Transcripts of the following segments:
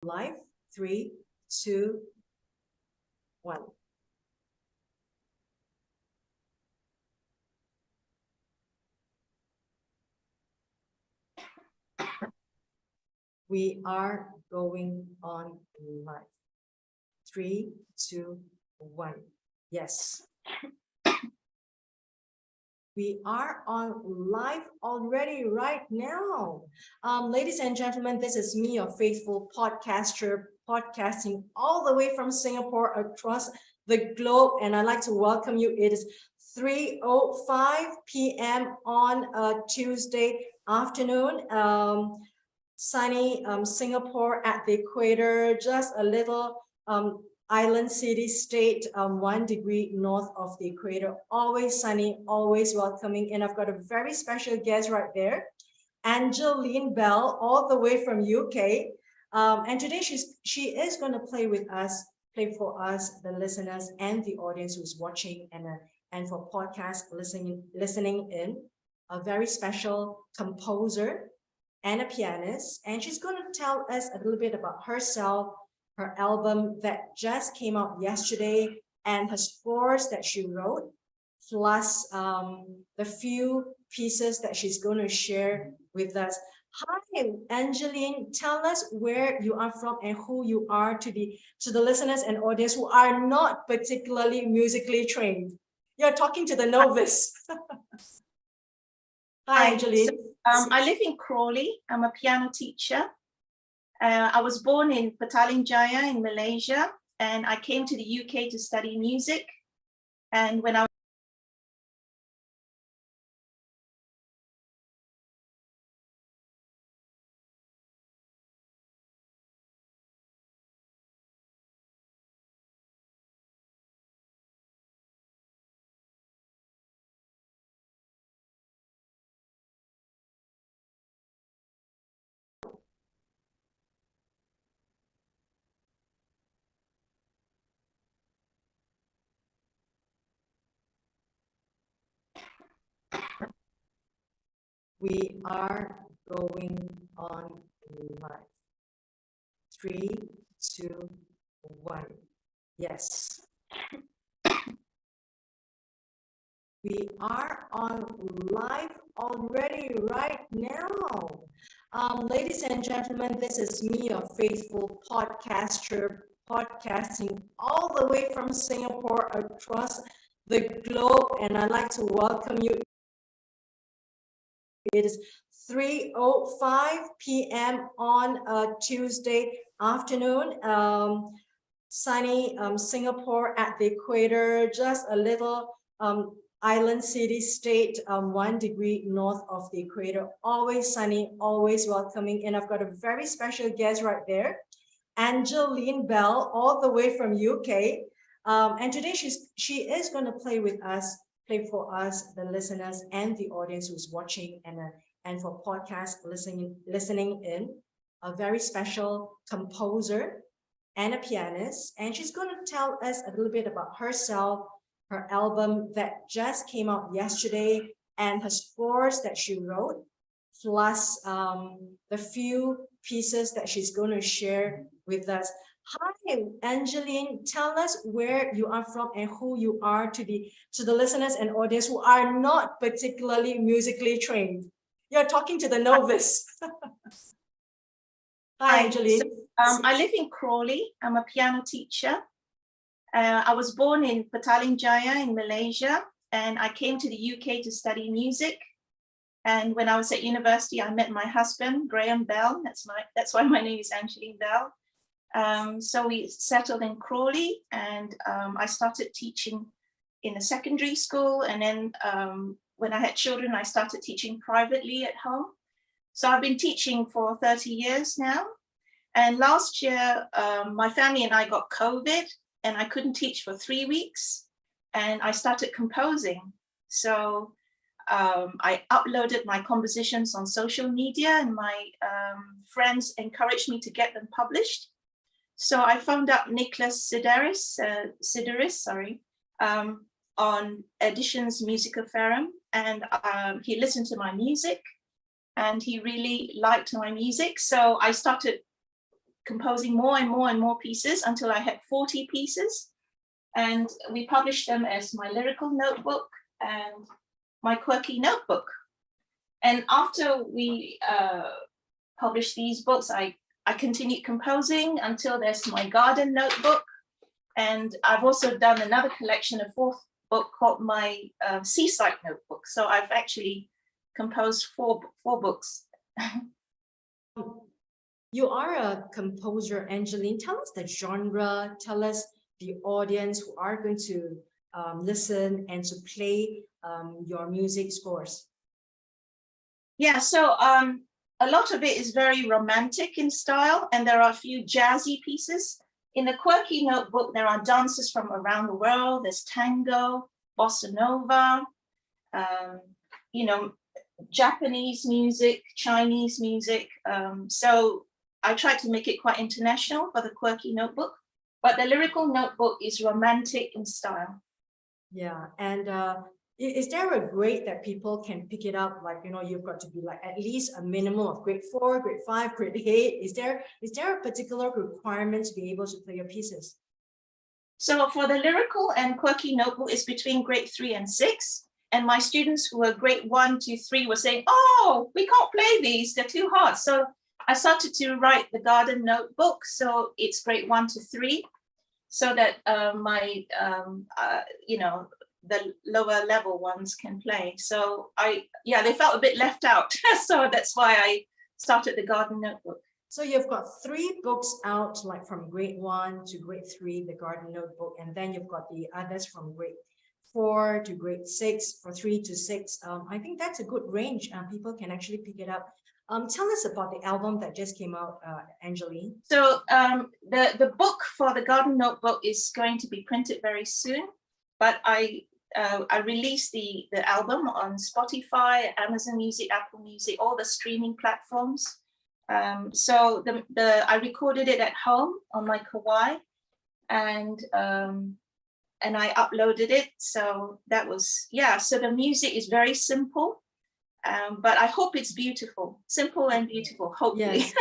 Live, 3, 2, 1. We are going on live. 3, 2, 1. Yes. We are on live already right now. Ladies and gentlemen, this is me, your faithful podcaster, podcasting all the way from Singapore across the globe. And I'd like to welcome you. It is 3:05 p.m. on a Tuesday afternoon. Sunny Singapore at the equator, just a little island city state, 1 degree north of the equator, always sunny, always welcoming. And I've got a very special guest right there, Angeline Bell, all the way from UK. And today she is going to play for us, the listeners and the audience who's watching and for podcast listening in, a very special composer and a pianist. And she's going to tell us a little bit about herself, her album that just came out yesterday, and her scores that she wrote, plus the few pieces that she's going to share with us. Hi, Angeline, tell us where you are from and who you are to the listeners and audience who are not particularly musically trained. You're talking to the novice. Hi, Angeline. So, I live in Crawley. I'm a piano teacher. I was born in Petaling Jaya in Malaysia, and I came to the UK to study music. And when We are going on live. 3, 2, 1. Yes. We are on live already right now. Ladies and gentlemen, this is me, your faithful podcaster, podcasting all the way from Singapore across the globe. And I'd like to welcome you. It is 3:05 p.m. on a Tuesday afternoon. Sunny Singapore at the equator, just a little island city state, 1 degree north of the equator, always sunny, always welcoming. And I've got a very special guest right there, Angeline Bell, all the way from UK. And today she is going to play for us, the listeners and the audience who's watching and for podcast listening in, a very special composer and a pianist. And she's going to tell us a little bit about herself, her album that just came out yesterday, and her scores that she wrote, plus the few pieces that she's going to share with us. Hi, Angeline, tell us where you are from and who you are to the listeners and audience who are not particularly musically trained. You're talking to the novice. Hi, Angeline. So, I live in Crawley. I'm a piano teacher. I was born in Petaling Jaya in Malaysia, and I came to the UK to study music. And when I was at university, I met my husband, Graham Bell. That's why my name is Angeline Bell. So we settled in Crawley, and I started teaching in a secondary school. And then when I had children, I started teaching privately at home. So I've been teaching for 30 years now. And last year, my family and I got COVID, and I couldn't teach for 3 weeks. And I started composing. So I uploaded my compositions on social media, and my friends encouraged me to get them published. So I phoned up Nicholas Sideris, on Editions Musicaferum, and he listened to my music, and he really liked my music. So I started composing more and more and more pieces until I had 40 pieces. And we published them as my lyrical notebook and my quirky notebook. And after we published these books, I continued composing until there's my garden notebook. And I've also done another collection, a fourth book called my seaside notebook. So I've actually composed four books. You are a composer, Angeline. Tell us the genre, tell us the audience who are going to listen and to play your music scores. Yeah, so a lot of it is very romantic in style, and there are a few jazzy pieces. In the quirky notebook, there are dances from around the world. There's tango, bossa nova, you know, Japanese music, Chinese music. So I tried to make it quite international for the quirky notebook, but the lyrical notebook is romantic in style. Yeah, and is there a grade that people can pick it up? Like, you know, you've got to be like at least a minimum of grade 4, grade 5, grade 8. Is there a particular requirement to be able to play your pieces? So for the lyrical and quirky notebook, it's between grade 3 and 6. And my students who were grade 1 to 3 were saying, oh, we can't play these, they're too hard. So I started to write the garden notebook. So it's grade 1 to 3, so that my, you know, the lower level ones can play. So they felt a bit left out. So that's why I started the garden notebook. So you've got 3 books out, like from grade 1 to grade 3, the garden notebook, and then you've got the others from grade 4 to grade 6, for 3 to 6. I think that's a good range. People can actually pick it up. Tell us about the album that just came out, Angeline. So the book for the garden notebook is going to be printed very soon, but I released the album on Spotify, Amazon Music, Apple Music, all the streaming platforms. So I recorded it at home on my Kauai, and I uploaded it. So that was, yeah. So the music is very simple. But I hope it's beautiful, simple and beautiful, hopefully. Yes,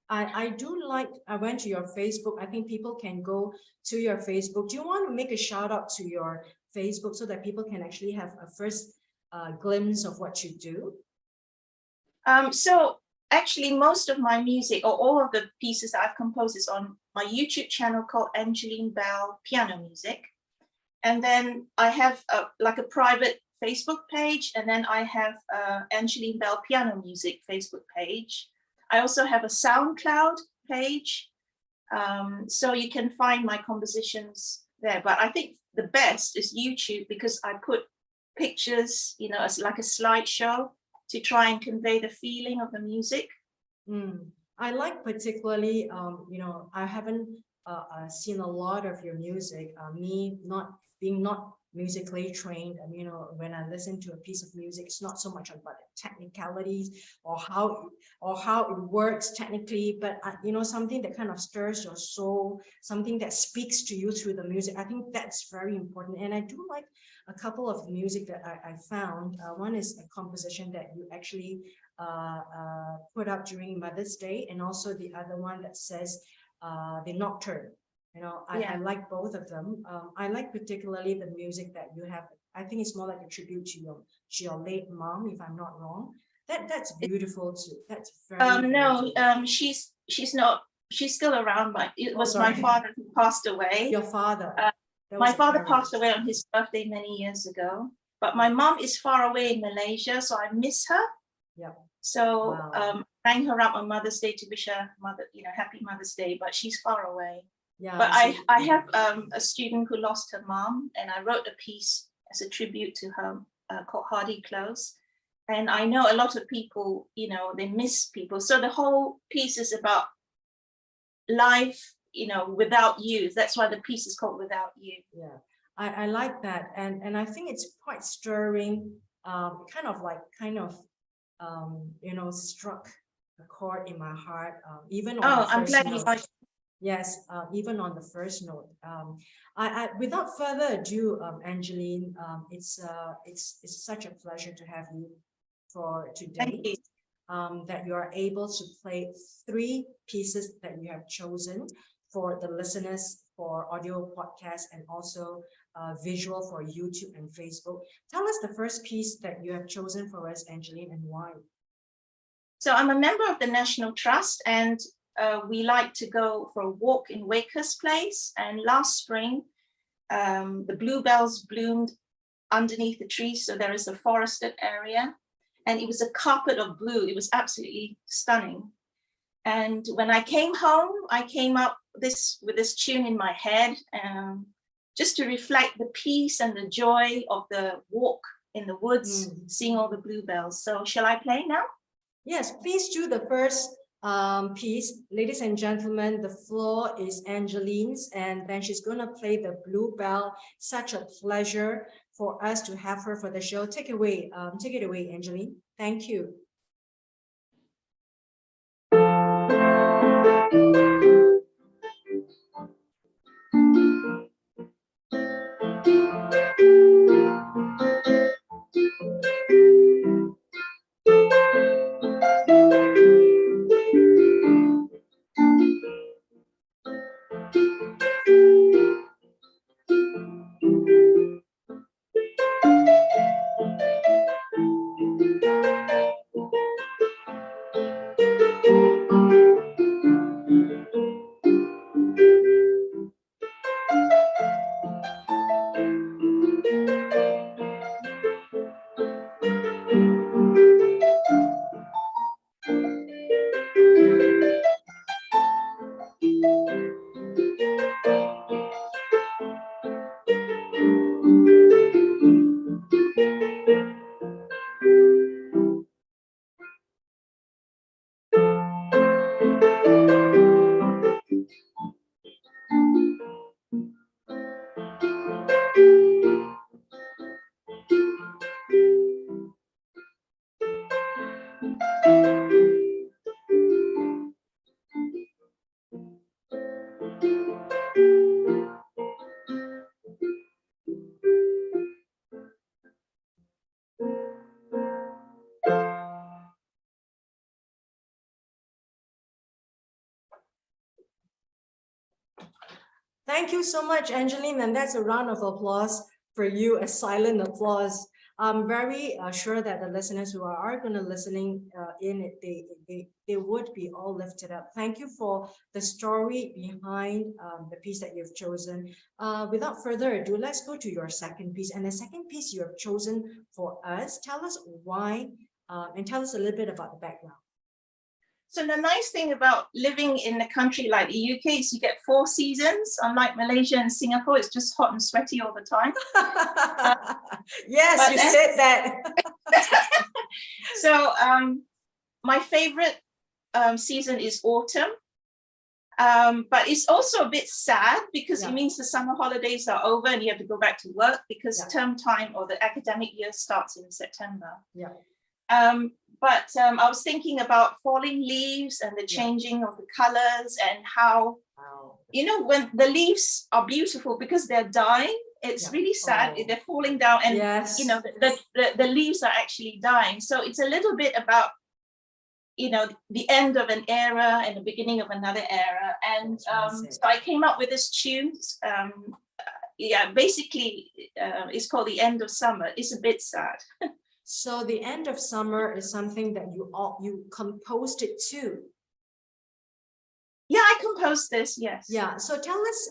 I do like, I went to your Facebook. I think people can go to your Facebook. Do you want to make a shout out to your Facebook so that people can actually have a first glimpse of what you do? So actually most of my music, or all of the pieces that I've composed, is on my YouTube channel called Angeline Bell Piano Music. And then I have like a private Facebook page, and then I have Angeline Bell Piano Music Facebook page. I also have a SoundCloud page, so you can find my compositions there. But I think the best is YouTube, because I put pictures, you know, as like a slideshow to try and convey the feeling of the music. I like particularly, you know, I haven't seen a lot of your music. Me not musically trained, and you know, when I listen to a piece of music, it's not so much about the technicalities or how it works technically, but you know, something that kind of stirs your soul, something that speaks to you through the music. I think that's very important. And I do like a couple of music that I found. One is a composition that you actually put up during Mother's Day, and also the other one that says the Nocturne. You know, I like both of them. I like particularly the music that you have. I think it's more like a tribute to your late mom, if I'm not wrong. That's beautiful too. That's very no, she's not. She's still around, but it was my father who passed away. Your father. My father passed away on his birthday many years ago. But my mom is far away in Malaysia, so I miss her. Yeah. So I rang her up on Mother's Day to wish her happy Mother's Day, but she's far away. Yeah, but I have a student who lost her mom, and I wrote a piece as a tribute to her called Hardy Close. And I know a lot of people, you know, they miss people. So the whole piece is about life, you know, without you. That's why the piece is called Without You. Yeah, I like that. And I think it's quite stirring, kind of, you know, struck a chord in my heart, even on the first note. Yes, even on the first note. I without further ado, Angeline, it's such a pleasure to have you for today. Thank you. that you are able to play 3 pieces that you have chosen for the listeners for audio podcast and also visual for YouTube and Facebook. Tell us the first piece that you have chosen for us, Angeline, and why. So I'm a member of the National Trust, and we like to go for a walk in Wakehurst Place. And last spring, the bluebells bloomed underneath the trees. So there is a forested area, and it was a carpet of blue. It was absolutely stunning. And when I came home, I came up with this tune in my head, just to reflect the peace and the joy of the walk in the woods, seeing all the bluebells. So shall I play now? Yes, please do the first piece. Ladies and gentlemen, the floor is Angeline's, and then she's going to play the bluebell. Such a pleasure for us to have her for the show. Take it away, Angeline. Thank you. Thank you so much, Angeline, and that's a round of applause for you, a silent applause. I'm very sure that the listeners who are going to listening they would be all lifted up. Thank you for the story behind the piece that you've chosen. Without further ado, let's go to your second piece. And the second piece you have chosen for us, tell us why and tell us a little bit about the background. So the nice thing about living in a country like the UK is you get 4 seasons. Unlike Malaysia and Singapore, it's just hot and sweaty all the time. Yes, you said that. So my favorite season is autumn. But it's also a bit sad because it means the summer holidays are over and you have to go back to work because term time or the academic year starts in September. But I was thinking about falling leaves and the changing of the colors and how, you know, when the leaves are beautiful because they're dying, it's really sad. They're falling down and, you know, the leaves are actually dying. So it's a little bit about, you know, the end of an era and the beginning of another era. And so I came up with this tune. Basically, it's called The End of Summer. It's a bit sad. So the end of summer is something that you composed it to. Yeah, I composed this, yes. Yeah, so tell us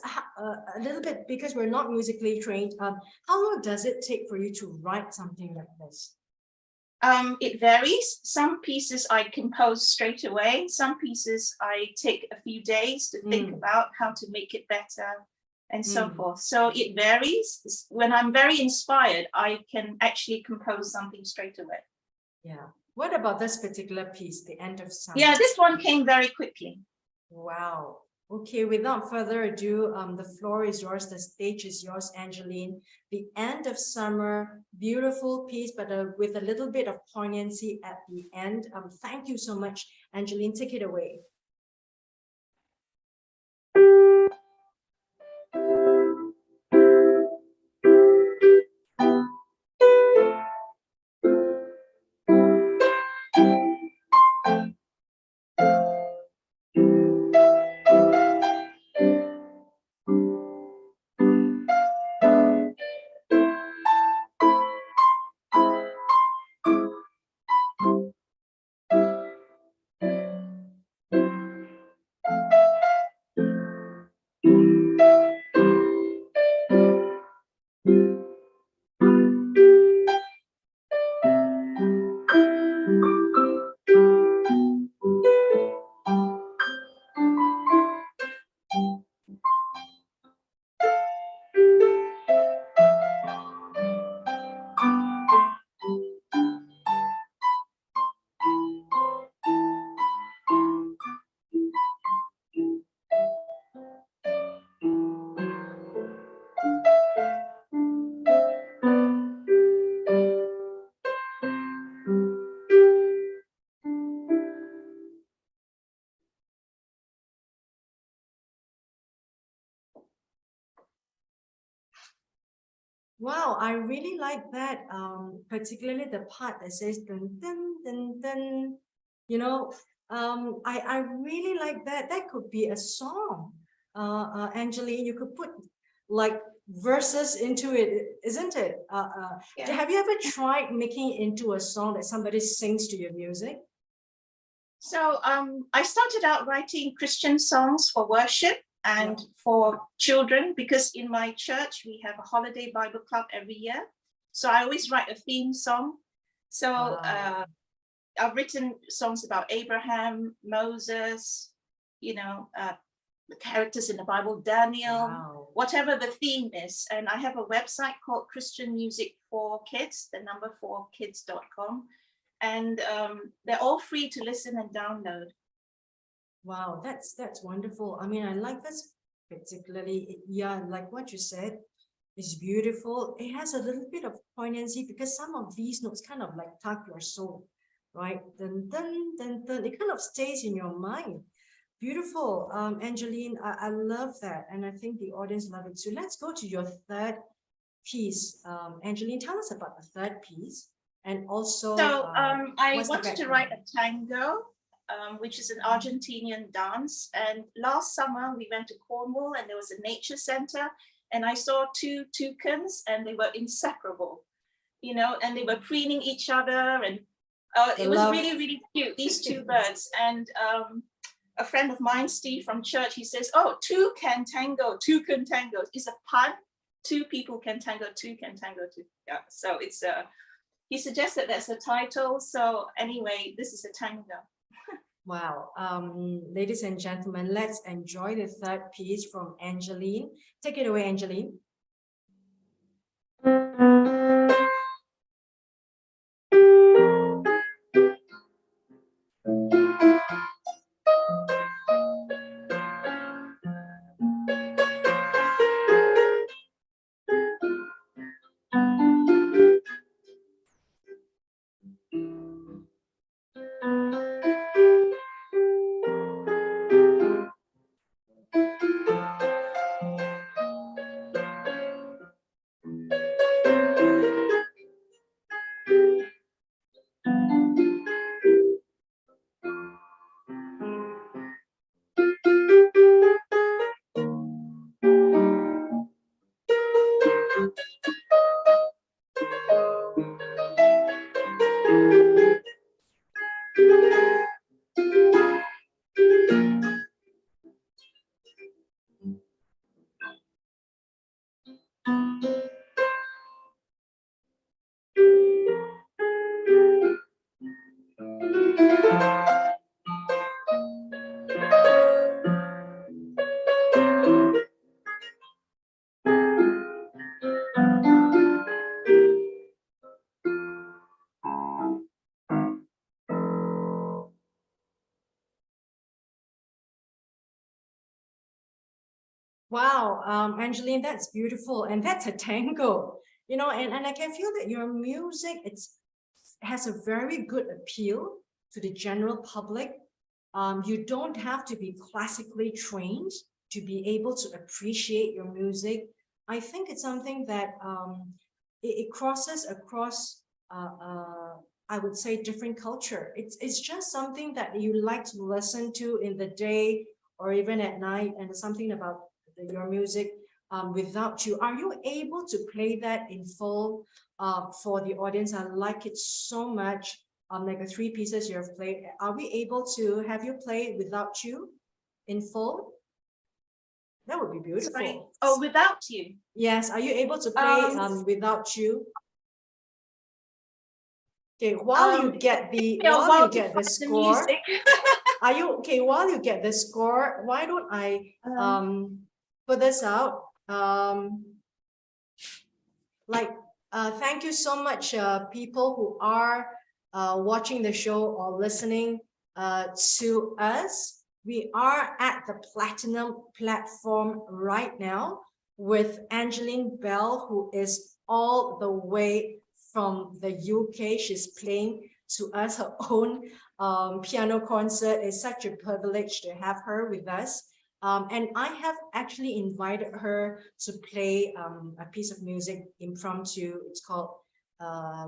a little bit, because we're not musically trained, how long does it take for you to write something like this? It varies. Some pieces I compose straight away. Some pieces I take a few days to think about how to make it better and so forth. So it varies. When I'm very inspired, I can actually compose something straight away. Yeah. What about this particular piece, The End of Summer? Yeah, this one came very quickly. Wow. Okay, without further ado, the floor is yours, the stage is yours, Angeline. The End of Summer, beautiful piece, but with a little bit of poignancy at the end. Thank you so much, Angeline. Take it away. Wow, I really like that. Particularly the part that says dun dun dun dun. You know, I really like that. That could be a song. Angeline, you could put like verses into it, isn't it? Yeah. Have you ever tried making it into a song that somebody sings to your music? So I started out writing Christian songs for worship and for children, because in my church we have a holiday Bible club every year. So I always write a theme song. So Wow. I've written songs about Abraham, Moses, the characters in the Bible, Daniel, Wow. whatever the theme is. And I have a website called Christian Music for Kids, the number 4kids.com. And they're all free to listen and download. Wow, that's wonderful. I mean, I like this particularly. Yeah, like what you said is beautiful. It has a little bit of poignancy because some of these notes kind of like tug your soul, right? Dun, dun, dun, dun. It kind of stays in your mind. Beautiful. Angeline, I love that. And I think the audience love it too. Let's go to your third piece. Angeline, tell us about the third piece. And also, So I what's the wanted to write background? a tango, which is an Argentinian dance. And last summer we went to Cornwall and there was a nature center, and I saw two toucans and they were inseparable, and they were preening each other, and it was really, really cute, these two birds. And a friend of mine, Steve from church, he says, oh, two can tango. It's a pun. Two people can tango, two can tango, two. Yeah, so it's he suggested that's the title. So anyway, this is a tango. Wow. Ladies and gentlemen, let's enjoy the third piece from Angeline. Take it away, Angeline. Wow, Angeline, that's beautiful. And that's a tango, and I can feel that your music, has a very good appeal to the general public. You don't have to be classically trained to be able to appreciate your music. I think it's something that it crosses across, I would say, different culture. It's just something that you like to listen to in the day or even at night, and something about your music without you. Are you able to play that in full for the audience? I like it so much. Like the three pieces you have played. Are we able to have you play Without You in full? That would be beautiful. Sorry. Oh, Without You. Yes. Are you able to play Without You? Okay, while you get the score, are you okay? While you get the score, why don't I put this out? Thank you so much, people who are watching the show or listening to us. We are at the Platinum platform right now with Angeline Bell, who is all the way from the UK. She's playing to us her own piano concert. It's such a privilege to have her with us. And I have actually invited her to play a piece of music impromptu. It's called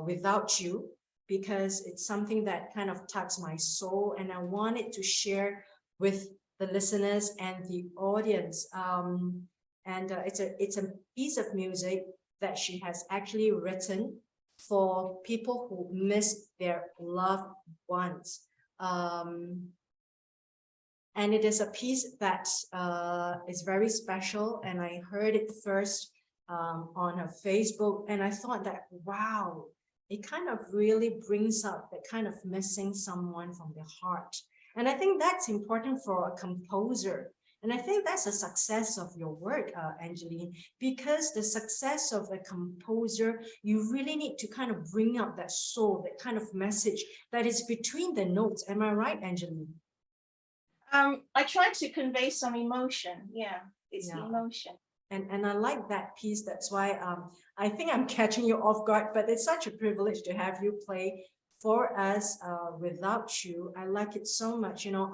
Without You, because it's something that kind of tugs my soul, and I wanted to share with the listeners and the audience. It's a piece of music that she has actually written for people who miss their loved ones. And it is a piece that is very special, and I heard it first on her Facebook, and I thought that, wow, it kind of really brings up that kind of missing someone from the heart. And I think that's important for a composer. And I think that's a success of your work, Angeline, because the success of a composer, you really need to kind of bring out that soul, that kind of message that is between the notes. Am I right, Angeline? I try to convey some emotion. Yeah, it's the emotion. And I like that piece. That's why I think I'm catching you off guard, but it's such a privilege to have you play for us Without You. I like it so much. You know,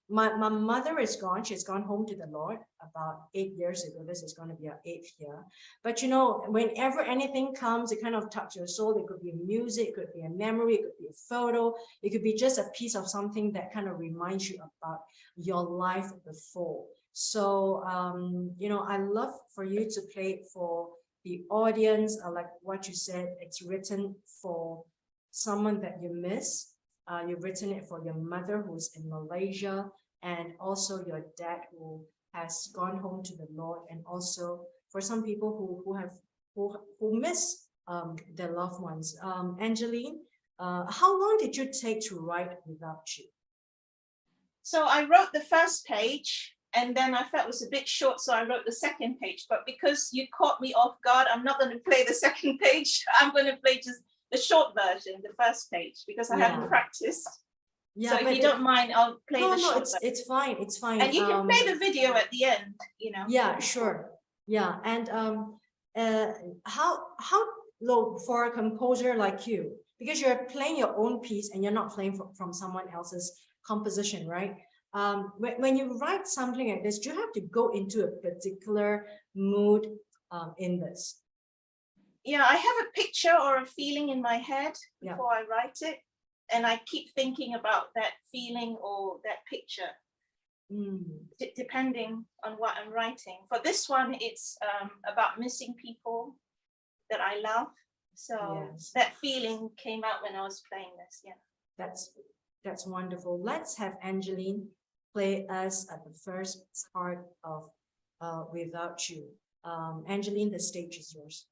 my mother is gone. She's gone home to the Lord about 8 years ago. This is going to be our 8th year. But you know, whenever anything comes, it kind of touches your soul. It could be music, it could be a memory, it could be a photo, it could be just a piece of something that kind of reminds you about your life before. So, you know, I love for you to play it for the audience. I like what you said. It's written for someone that you miss. You've written it for your mother who's in Malaysia, and also your dad who has gone home to the Lord, and also for some people who miss their loved ones. Angeline, how long did you take to write Without You? So I wrote the first page, and then I felt it was a bit short, so I wrote the second page. But because you caught me off guard, I'm not going to play the second page. I'm going to play just the short version, the first page, because I haven't practiced. Yeah, so if you don't mind, I'll play the short version. It's fine. It's fine. And you can play the video at the end, you know. Yeah, sure. Yeah, and how low for a composer like you, because you're playing your own piece and you're not playing from someone else's composition, right? When you write something like this, do you have to go into a particular mood in this? Yeah, I have a picture or a feeling in my head before I write it, and I keep thinking about that feeling or that picture, depending on what I'm writing. For this one, it's about missing people that I love. So that feeling came out when I was playing this. Yeah, that's wonderful. Let's have Angeline play us at the first part of Without You. Angeline, the stage is yours.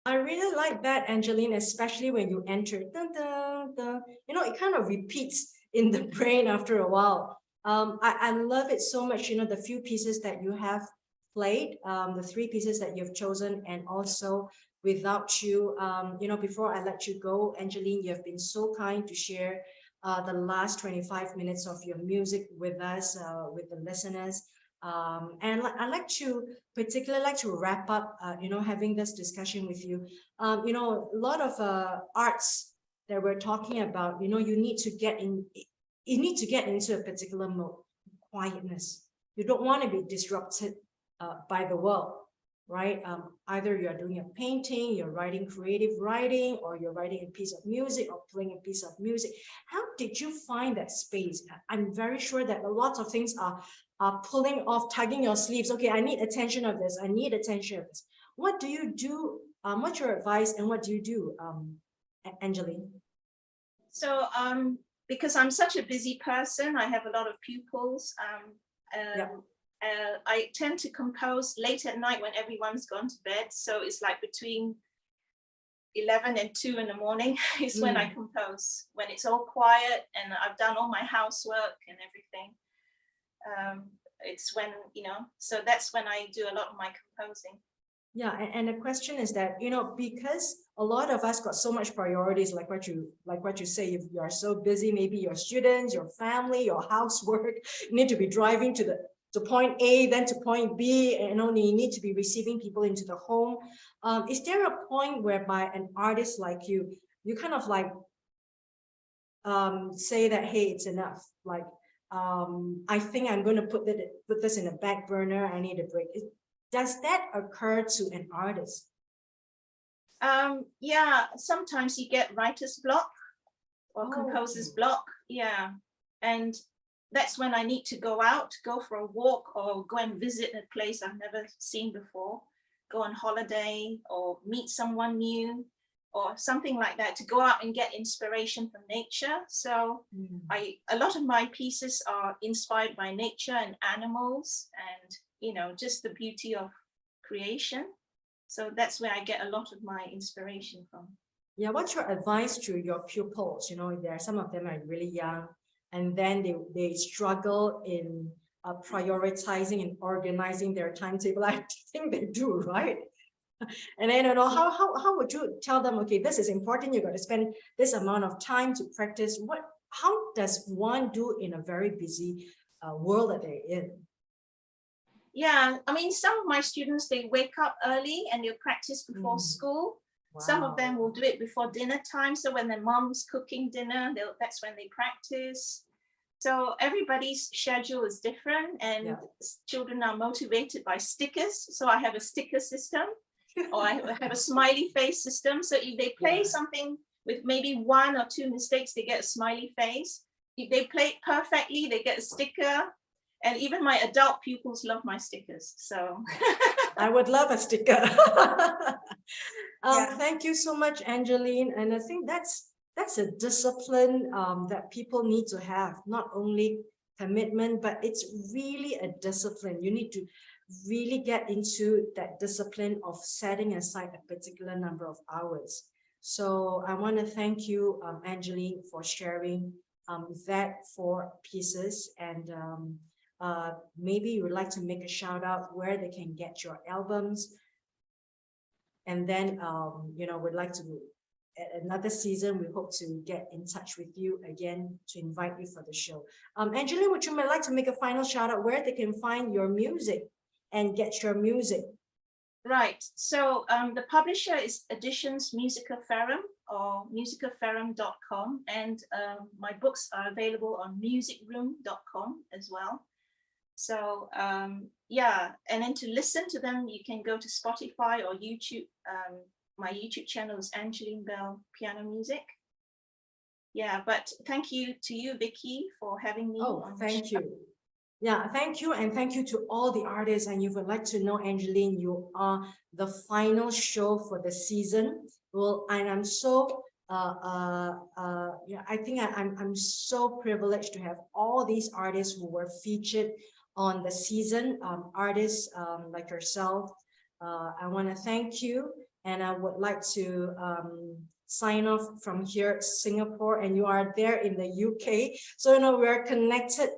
I really like that, Angeline, especially when you enter, dun, dun, dun, you know, it kind of repeats in the brain after a while. I love it so much, you know, the few pieces that you have played, the 3 pieces that you've chosen, and also Without You. You know, before I let you go, Angeline, you have been so kind to share the last 25 minutes of your music with us, with the listeners. And I'd like to particularly like to wrap up, you know, having this discussion with you. You know, a lot of arts that we're talking about, you know, you need to get into a particular mode, quietness. You don't want to be disrupted by the world. right? Either you're doing a painting, you're writing creative writing, or you're writing a piece of music or playing a piece of music. How did you find that space? I'm very sure that a lot of things are pulling off, tugging your sleeves. Okay, I need attention of this. I need attention of this. What do you do? What's your advice and what do you do, Angeline? So because I'm such a busy person, I have a lot of pupils. I tend to compose late at night when everyone's gone to bed. So it's like between 11 and 2 in the morning is when I compose, when it's all quiet and I've done all my housework and everything. It's when, so that's when I do a lot of my composing. Yeah, and the question is that, because a lot of us got so much priorities, like what you say, if you are so busy, maybe your students, your family, your housework, you need to be driving to point A, then to point B, and only you need to be receiving people into the home. Is there a point whereby an artist like you kind of like say that, hey, it's enough. Like, I think I'm going to put this in a back burner. I need a break. Does that occur to an artist? Yeah, sometimes you get writer's block or composer's block. Yeah, and that's when I need to go out, go for a walk or go and visit a place I've never seen before, go on holiday or meet someone new or something like that, to go out and get inspiration from nature. So a lot of my pieces are inspired by nature and animals and, just the beauty of creation. So that's where I get a lot of my inspiration from. Yeah, what's your advice to your pupils? There are some of them are really young, and then they struggle in prioritizing and organizing their timetable. I think they do, right? And I don't know, how would you tell them, okay, this is important, you got to spend this amount of time to practice. How does one do in a very busy world that they're in? Yeah, I mean, some of my students, they wake up early and they'll practice before school. Wow. Some of them will do it before dinner time. So when their mom's cooking dinner, that's when they practice. So everybody's schedule is different, and children are motivated by stickers. So I have a sticker system or I have a smiley face system. So if they play something with maybe 1 or 2 mistakes, they get a smiley face. If they play it perfectly, they get a sticker. And even my adult pupils love my stickers. So I would love a sticker. Thank you so much, Angeline. And I think that's a discipline that people need to have, not only commitment, but it's really a discipline. You need to really get into that discipline of setting aside a particular number of hours. So I want to thank you, Angeline, for sharing that 4 pieces. And maybe you would like to make a shout out where they can get your albums. And then, we'd like to, at another season, we hope to get in touch with you again to invite you for the show. Angeline, would you like to make a final shout out where they can find your music and get your music? Right. So the publisher is Editions Musicaferum or musicaferum.com. And my books are available on musicroom.com as well. So yeah, and then to listen to them, you can go to Spotify or YouTube. My YouTube channel is Angeline Bell Piano Music. Yeah, but thank you to you, Vicky, for having me. Oh, thank you. Yeah, thank you. And thank you to all the artists. And you would like to know, Angeline, you are the final show for the season. Well, and I'm so I think I'm so privileged to have all these artists who were featured on the season, artists like yourself. I want to thank you, and I would like to sign off from here, Singapore, and you are there in the UK. So, we're connected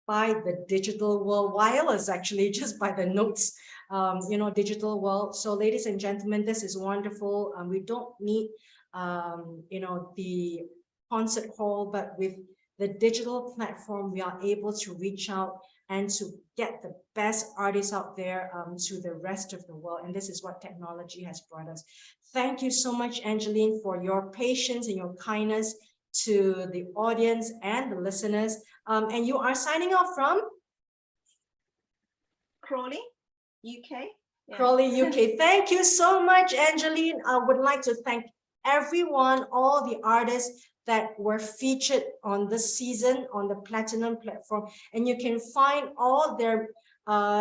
by the digital world, wireless actually, just by the notes, digital world. So ladies and gentlemen, this is wonderful. We don't need, the concert hall, but with the digital platform, we are able to reach out and to get the best artists out there to the rest of the world. And this is what technology has brought us. Thank you so much, Angeline, for your patience and your kindness to the audience and the listeners. And you are signing off from? Crawley, UK. Yeah. Crawley, UK. Thank you so much, Angeline. I would like to thank everyone, all the artists that were featured on this season on the Platinum platform. And you can find all their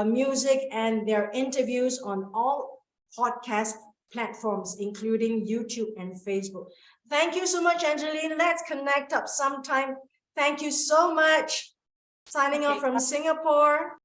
music and their interviews on all podcast platforms, including YouTube and Facebook. Thank you so much, Angeline. Let's connect up sometime. Thank you so much. Signing off Okay. from Singapore.